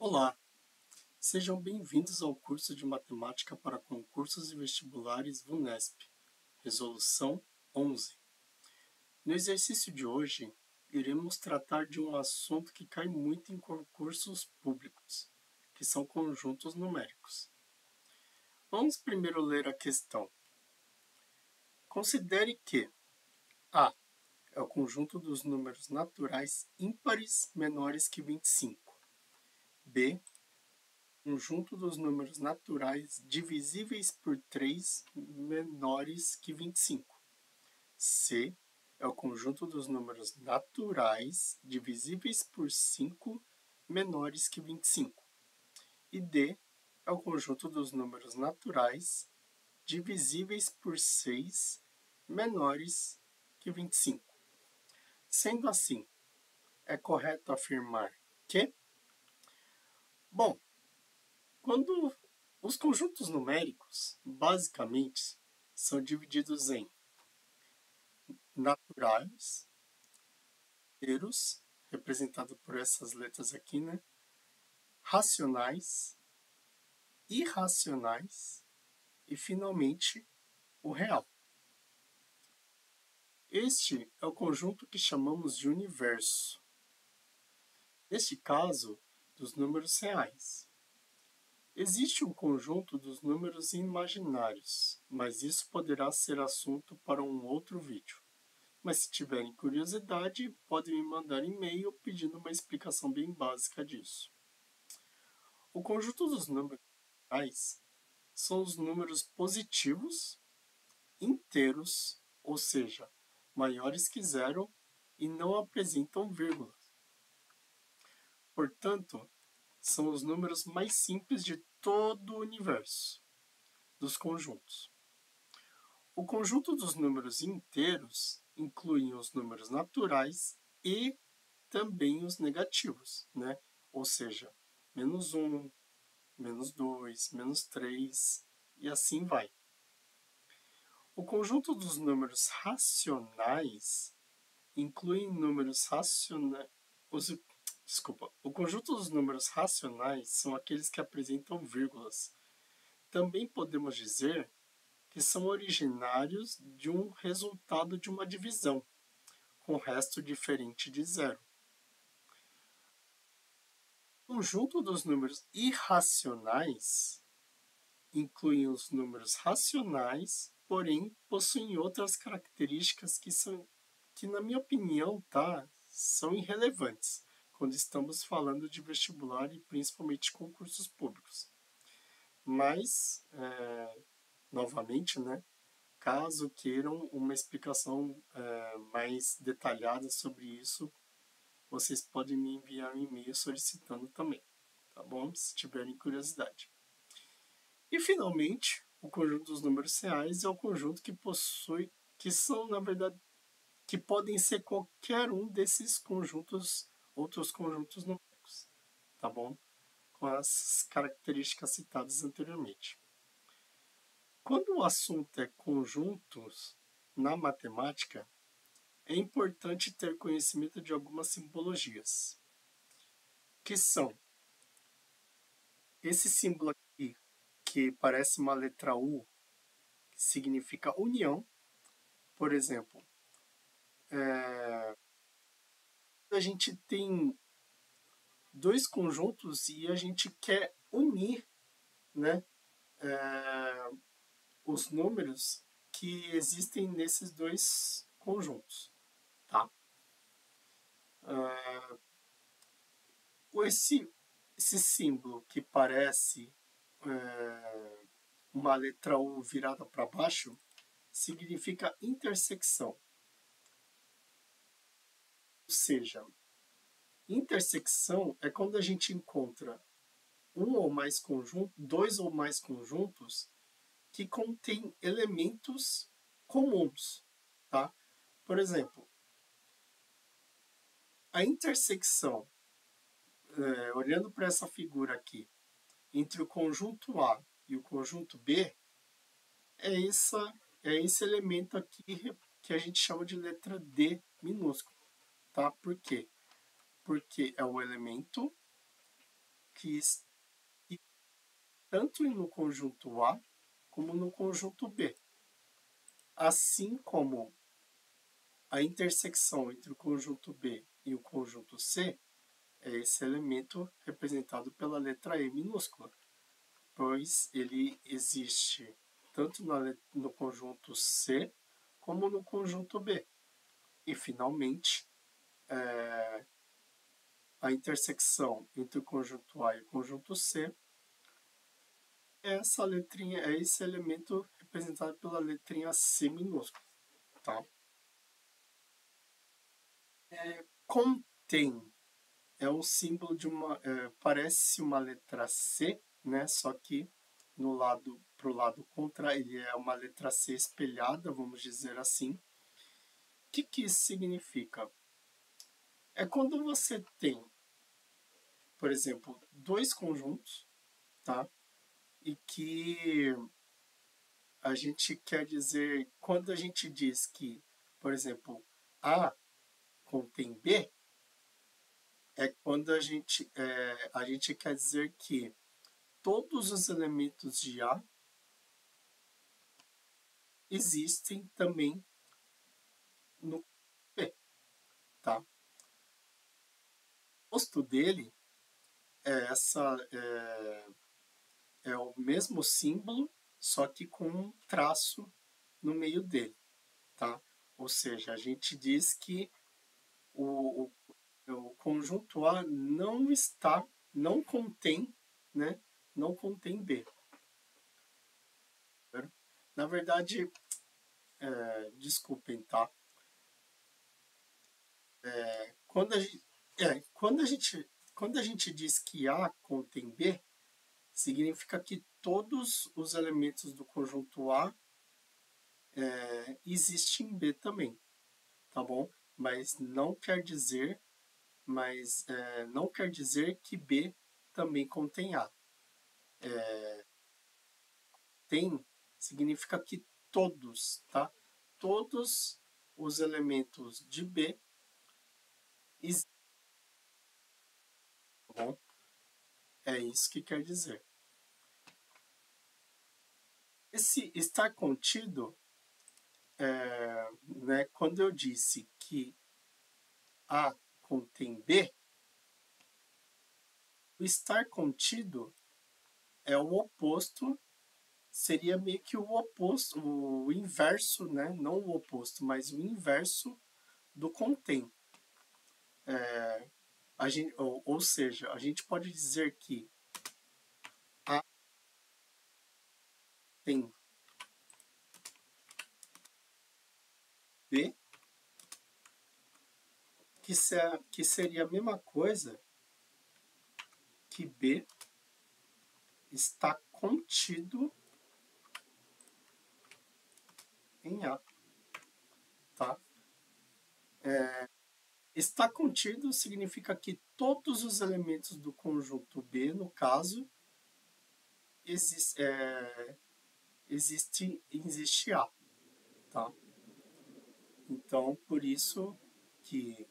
Olá, sejam bem-vindos ao curso de Matemática para Concursos e Vestibulares VUNESP, Resolução 11. No exercício de hoje, iremos tratar de um assunto que cai muito em concursos públicos, que são conjuntos numéricos. Vamos primeiro ler a questão. Considere que A é o conjunto dos números naturais ímpares menores que 25. B conjunto dos números naturais divisíveis por 3 menores que 25. C é o conjunto dos números naturais divisíveis por 5 menores que 25. E D é o conjunto dos números naturais divisíveis por 6 menores que 25. Sendo assim, é correto afirmar que... Bom, quando os conjuntos numéricos, basicamente, são divididos em naturais, inteiros, representado por essas letras aqui, né? Racionais, irracionais e, finalmente, o real. Este é o conjunto que chamamos de universo. Neste caso, dos números reais. Existe um conjunto dos números imaginários, mas isso poderá ser assunto para um outro vídeo. Mas se tiverem curiosidade, podem me mandar e-mail pedindo uma explicação bem básica disso. O conjunto dos números reais são os números positivos, inteiros, ou seja, maiores que zero e não apresentam vírgula. Portanto, são os números mais simples de todo o universo dos conjuntos. O conjunto dos números inteiros inclui os números naturais e também os negativos, né? Ou seja, menos 1, menos 2, menos 3 e assim vai. O conjunto dos números racionais inclui números racionais. O conjunto dos números racionais são aqueles que apresentam vírgulas. Também podemos dizer que são originários de um resultado de uma divisão, com resto diferente de zero. O conjunto dos números irracionais inclui os números racionais, porém possuem outras características que na minha opinião, são irrelevantes quando estamos falando de vestibular e principalmente concursos públicos. Mas, novamente, né, caso queiram uma explicação mais detalhada sobre isso, vocês podem me enviar um e-mail solicitando também, tá bom? Se tiverem curiosidade. E, finalmente, o conjunto dos números reais é o conjunto que são, na verdade, que podem ser qualquer um desses conjuntos, outros conjuntos numéricos, tá bom? Com as características citadas anteriormente. Quando o assunto é conjuntos na matemática, é importante ter conhecimento de algumas simbologias, que são esse símbolo aqui, que parece uma letra U, que significa união. Por exemplo, a gente tem dois conjuntos e a gente quer unir, né, os números que existem nesses dois conjuntos, tá? Esse símbolo que parece uma letra U virada para baixo significa intersecção. Ou seja, intersecção é quando a gente encontra dois ou mais conjuntos que contêm elementos comuns, tá? Por exemplo, a intersecção, olhando para essa figura aqui, entre o conjunto A e o conjunto B, é esse elemento aqui que a gente chama de letra D minúsculo, tá? Por quê? Porque é o elemento que tanto no conjunto A como no conjunto B. Assim como a intersecção entre o conjunto B e o conjunto C é esse elemento representado pela letra E minúscula, pois ele existe tanto no conjunto C como no conjunto B. E, finalmente, a intersecção entre o conjunto A e o conjunto C é essa letrinha, é esse elemento representado pela letrinha C minúscula, tá? Contém é um símbolo de parece uma letra C, né? Só que pro lado contrário, ele é uma letra C espelhada, vamos dizer assim. O que isso significa? É quando você tem, por exemplo, dois conjuntos, tá? E que a gente quer dizer, quando a gente diz que, por exemplo, A contém B, é quando a gente quer dizer que todos os elementos de A existem também no B, tá? O oposto dele é o mesmo símbolo, só que com um traço no meio dele, tá? Ou seja, a gente diz que o conjunto A não contém, né? Não contém B. Na verdade, desculpem, tá? Quando a gente diz que A contém B, significa que todos os elementos do conjunto A existem em B também, tá bom? Mas não quer dizer, que B também contém A. Tem significa que todos, tá? Todos os elementos de B existem, tá bom? É isso que quer dizer. Esse estar contido, né, quando eu disse que A contém B, o estar contido é o oposto, seria meio que o oposto, o inverso, né? Não o oposto, mas o inverso do contém. Ou seja, a gente pode dizer que A tem B, que seria a mesma coisa que B está contido em A, tá? Está contido significa que todos os elementos do conjunto B, no caso, existe A, tá? Então, por isso que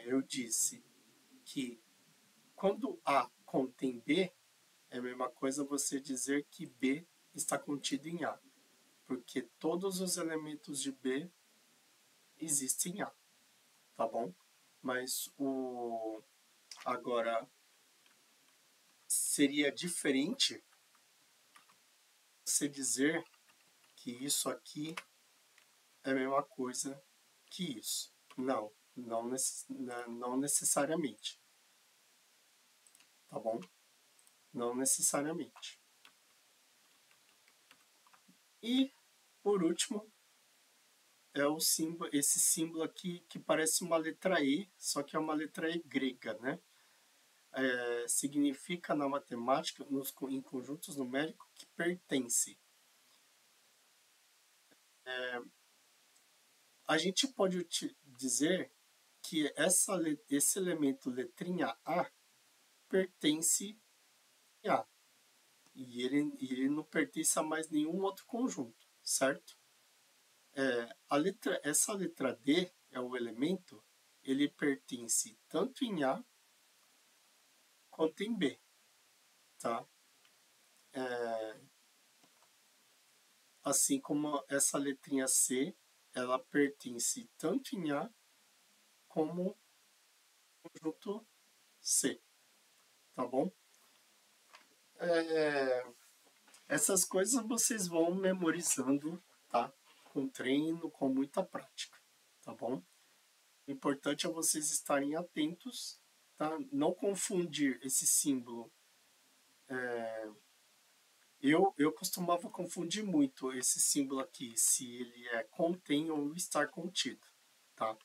eu disse que quando A contém B, é a mesma coisa você dizer que B está contido em A, porque todos os elementos de B existem em A, tá bom? Mas agora seria diferente você dizer que isso aqui é a mesma coisa que isso. Não necessariamente, tá bom? Não necessariamente. E, por último, esse símbolo aqui que parece uma letra E, só que é uma letra E grega, né? Significa na matemática, em conjuntos numéricos, que pertence. A gente pode dizer que esse elemento letrinha A pertence a A. E ele não pertence a mais nenhum outro conjunto, certo? Essa letra D é o elemento, ele pertence tanto em A contém B, tá? Assim como essa letrinha C, ela pertence tanto em A como conjunto C, tá bom? Essas coisas vocês vão memorizando, tá? Com treino, com muita prática, tá bom? O importante é vocês estarem atentos, tá? Não confundir esse símbolo. Eu costumava confundir muito esse símbolo aqui, se ele é contém ou estar contido, tá?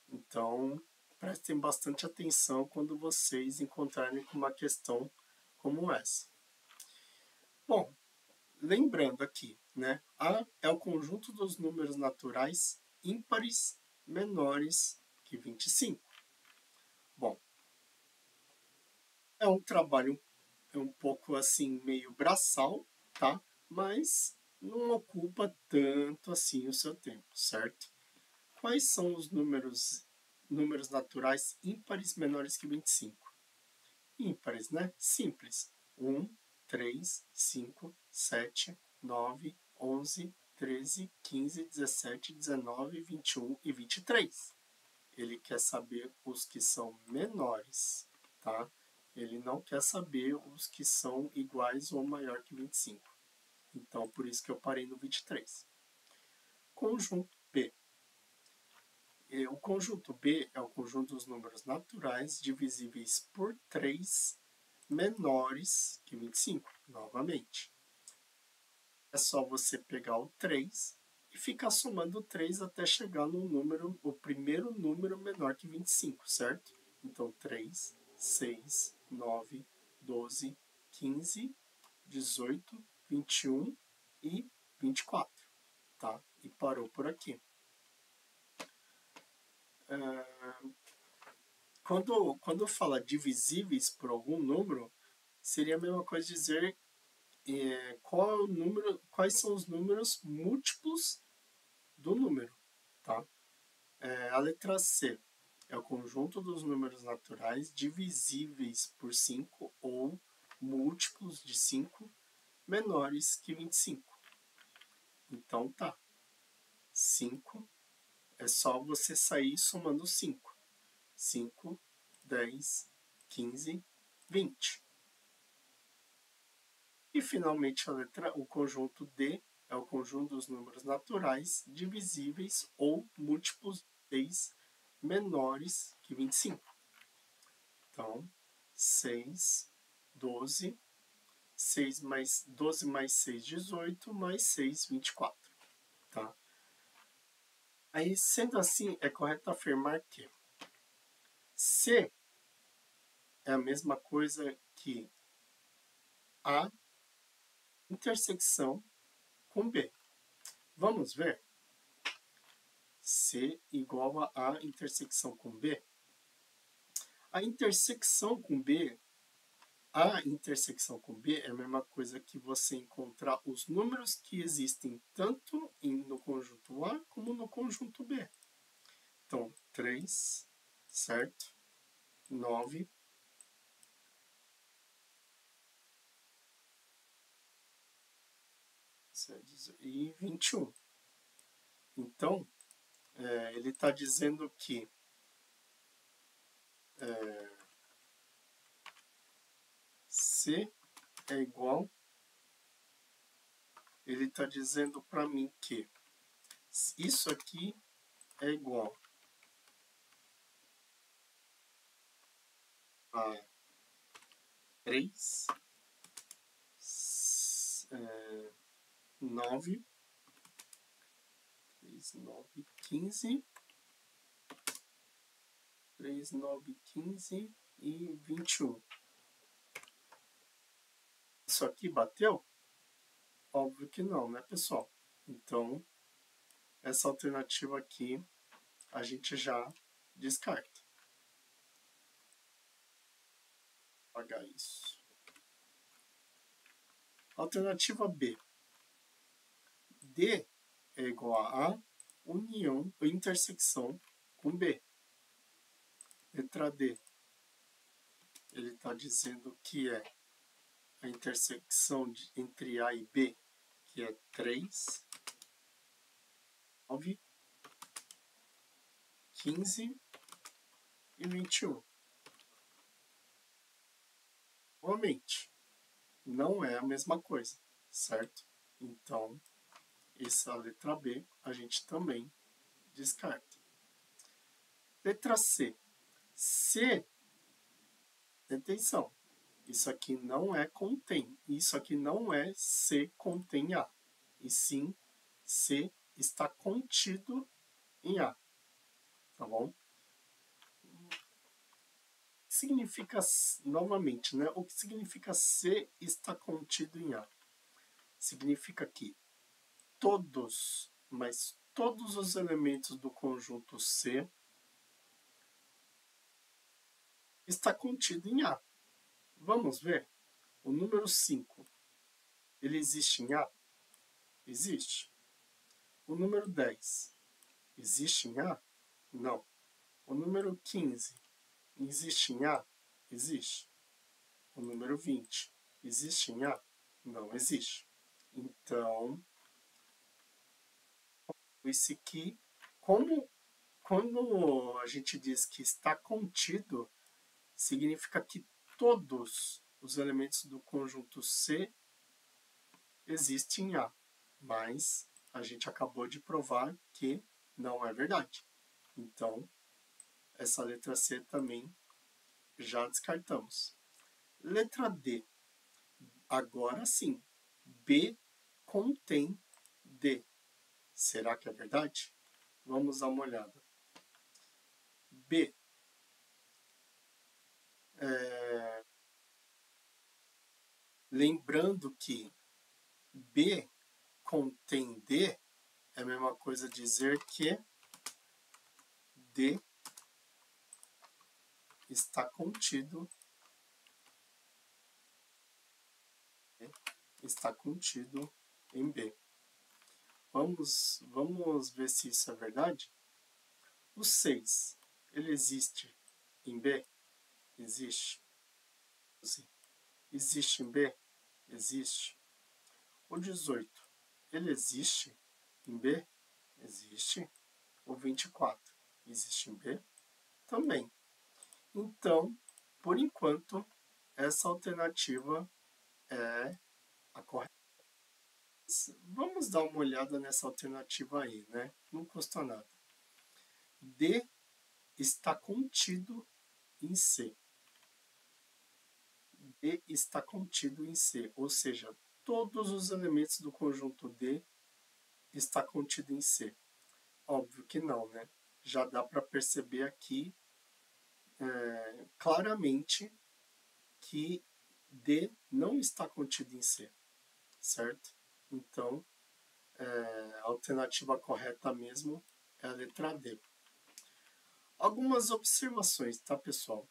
Então, prestem bastante atenção quando vocês encontrarem com uma questão como essa. Bom, lembrando aqui, né? A é o conjunto dos números naturais ímpares menores que 25. Bom, é um trabalho um pouco assim, meio braçal, tá? Mas não ocupa tanto assim o seu tempo, certo? Quais são os números naturais ímpares menores que 25? Ímpares, né? Simples. 1, 3, 5, 7, 9, 11, 13, 15, 17, 19, 21 e 23. Ele quer saber os que são menores, tá? Ele não quer saber os que são iguais ou maior que 25. Então, por isso que eu parei no 23. Conjunto B. O conjunto B é o conjunto dos números naturais divisíveis por 3 menores que 25, novamente. É só você pegar o 3 e ficar somando o 3 até chegar no número, o primeiro número menor que 25, certo? Então, 3, 6, 9, 12, 15, 18, 21 e 24, tá? E parou por aqui. Quando fala divisíveis por algum número, seria a mesma coisa dizer qual é o número, quais são os números múltiplos do número, tá? A letra C é o conjunto dos números naturais divisíveis por 5 ou múltiplos de 5 menores que 25. Então tá. 5 é só você sair somando 5. 5, 10, 15, 20. E finalmente o conjunto D é o conjunto dos números naturais divisíveis ou múltiplos de 6 menores que 25. Então, 6, 12, 12 mais 6, 18, mais 6, 24. Tá? Aí, sendo assim, é correto afirmar que C é a mesma coisa que A intersecção com B. Vamos ver? C igual a A intersecção com B. A intersecção com B, A intersecção com B é a mesma coisa que você encontrar os números que existem tanto no conjunto A como no conjunto B. Então, 3, certo? 9, e 21. Então, ele está dizendo que C é igual, ele está dizendo para mim que isso aqui é igual a 3, 9, 3, 9, 15, 3, 9, 15 e 21. Isso aqui bateu? Óbvio que não, né, pessoal? Então, essa alternativa aqui a gente já descarta. Vou apagar isso. Alternativa B. D é igual a A união ou intersecção com B. Letra D. Ele está está dizendo que é a intersecção entre A e B, que é 3, 9, 15 e 21. Novamente, não é a mesma coisa, certo? Então, essa letra B a gente também descarta. Letra C. C, atenção, isso aqui não é contém, isso aqui não é C contém A, e sim C está contido em A, tá bom? Significa, novamente, né? O que significa C está contido em A? Significa que todos, mas todos os elementos do conjunto C está contido em A. Vamos ver? O número 5, ele existe em A? Existe. O número 10, existe em A? Não. O número 15, existe em A? Existe. O número 20, existe em A? Não existe. Então, esse aqui, quando a gente diz que está contido, significa que todos os elementos do conjunto C existem em A, mas a gente acabou de provar que não é verdade. Então, essa letra C também já descartamos. Letra D. Agora sim, B contém D. Será que é verdade? Vamos dar uma olhada. B. Lembrando que B contém D é a mesma coisa dizer que D está contido em B. Vamos ver se isso é verdade. O 6, ele existe em B? Existe. Existe em B? Existe. O 18, ele existe em B? Existe. O 24, existe em B? Também. Então, por enquanto, essa alternativa é a correta. Vamos dar uma olhada nessa alternativa aí, né? Não custa nada. D está contido em C. D está contido em C, ou seja, todos os elementos do conjunto D está contido em C. Óbvio que não, né? Já dá para perceber aqui claramente que D não está contido em C, certo? Então, a alternativa correta mesmo é a letra D. Algumas observações, tá, pessoal?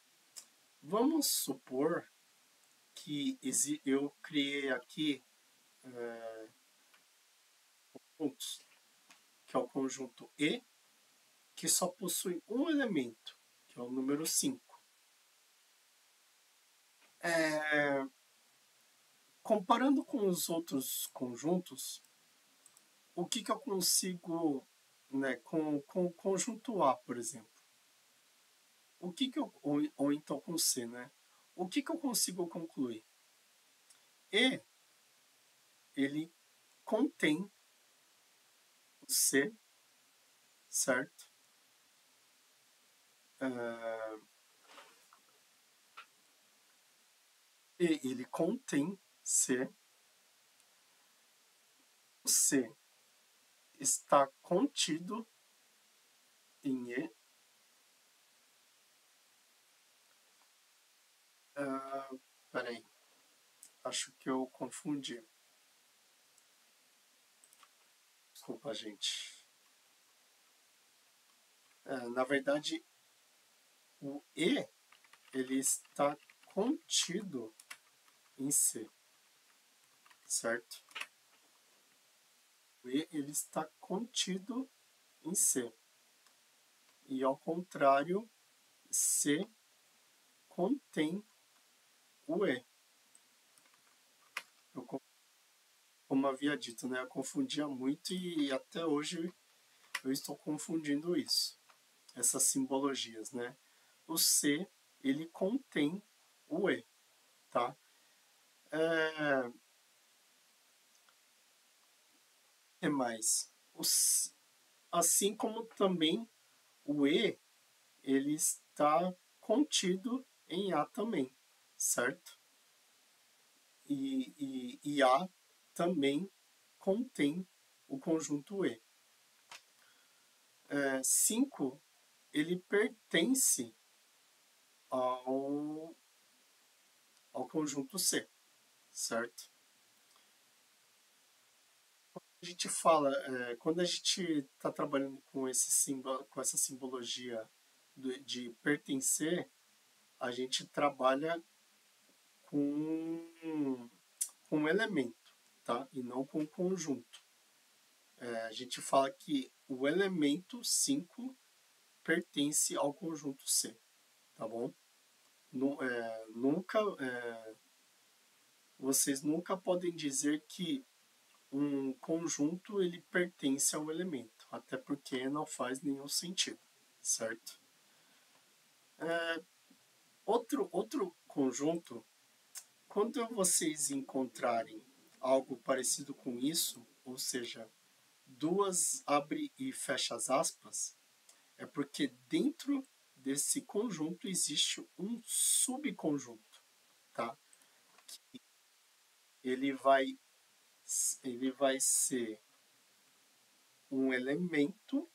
Vamos supor que eu criei aqui pontos, que é o conjunto E, que só possui um elemento, que é o número 5. Comparando com os outros conjuntos, o que eu consigo, né, com o conjunto A, por exemplo? O que eu, ou então com C, né? O que eu consigo concluir? E, ele contém o C, certo? E ele contém C. O C está contido em E. Peraí, acho que eu confundi. Desculpa, gente. Na verdade, o E ele está contido em C, certo? O E ele está contido em C. E ao contrário, C contém o E. Como havia dito, né? Eu confundia muito e até hoje eu estou confundindo isso, essas simbologias, né? O C, ele contém o E, tá? É, é mais, assim como também o E, ele está contido em A também, certo? E A também contém o conjunto E. 5, ele pertence ao, ao conjunto C, certo? A gente fala, quando a gente está trabalhando com esse símbolo, com essa simbologia de pertencer, a gente trabalha com um elemento, tá? E não com um conjunto. A gente fala que o elemento 5 pertence ao conjunto C, tá bom? Nunca, vocês nunca podem dizer que um conjunto ele pertence a um elemento, até porque não faz nenhum sentido, certo? Outro conjunto, quando vocês encontrarem algo parecido com isso, ou seja, duas abre e fecha as aspas, é porque dentro desse conjunto existe um subconjunto, tá? Ele vai, ele vai ser um elemento,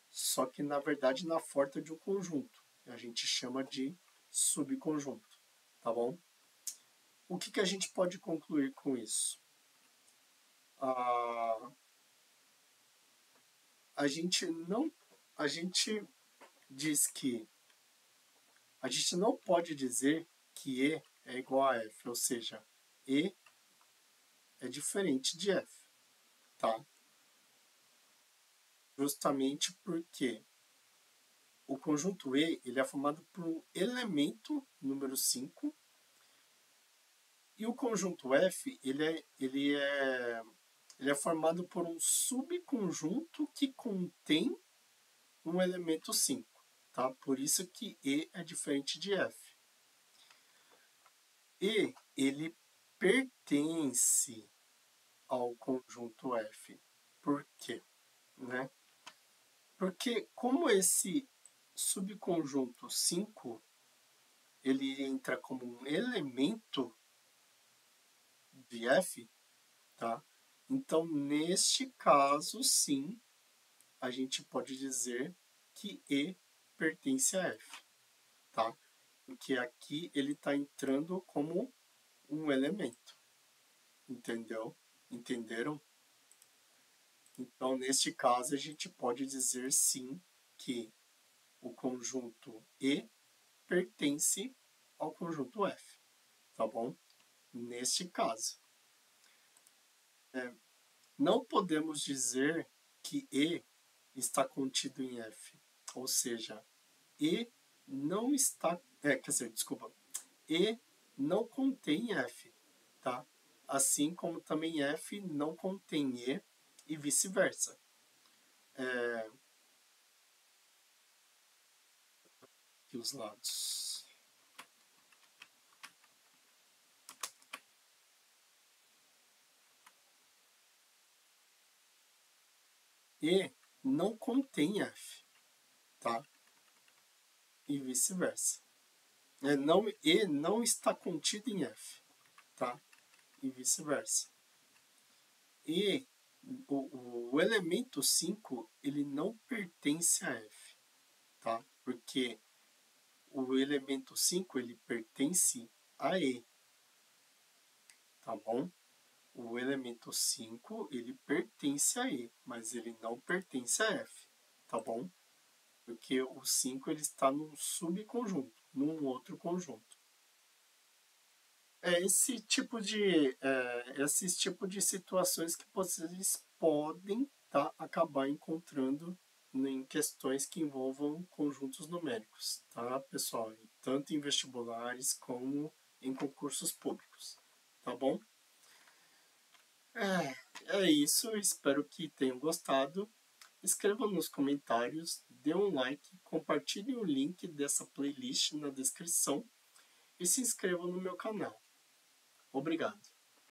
só que na verdade na forma de um conjunto. A gente chama de subconjunto, tá bom? O que a gente pode concluir com isso? A, a gente não, a gente diz que a gente não pode dizer que E é igual a F, ou seja, E é diferente de F, tá? Justamente porque o conjunto E ele é formado por um elemento número 5 e o conjunto F ele é formado por um subconjunto que contém um elemento 5, tá? Por isso que E é diferente de F. E ele pertence ao conjunto F. Por quê? Né? Porque como esse subconjunto 5 ele entra como um elemento de F, tá? Então, neste caso, sim, a gente pode dizer que E pertence a F, tá? Porque aqui ele está entrando como um elemento, entendeu? Entenderam? Então, neste caso, a gente pode dizer sim que o conjunto E pertence ao conjunto F, tá bom? Neste caso. Não podemos dizer que E está contido em F, ou seja, E não está, quer dizer, desculpa, E não contém F, tá? Assim como também F não contém E e vice-versa. Aqui os lados. E não contém F, tá? E vice-versa. E não está contido em F, tá? E vice-versa. E o elemento 5 ele não pertence a F, tá? Porque o elemento 5 ele pertence a E, tá bom? O elemento 5 ele pertence a E, mas ele não pertence a F, tá bom? Porque o 5 ele está num subconjunto, num outro conjunto. Esses tipo de situações que vocês podem acabar encontrando em questões que envolvam conjuntos numéricos, tá, pessoal? Tanto em vestibulares como em concursos públicos, tá bom? É isso, espero que tenham gostado. Escrevam nos comentários, dê um like, compartilhem o link dessa playlist na descrição e se inscrevam no meu canal. Obrigado.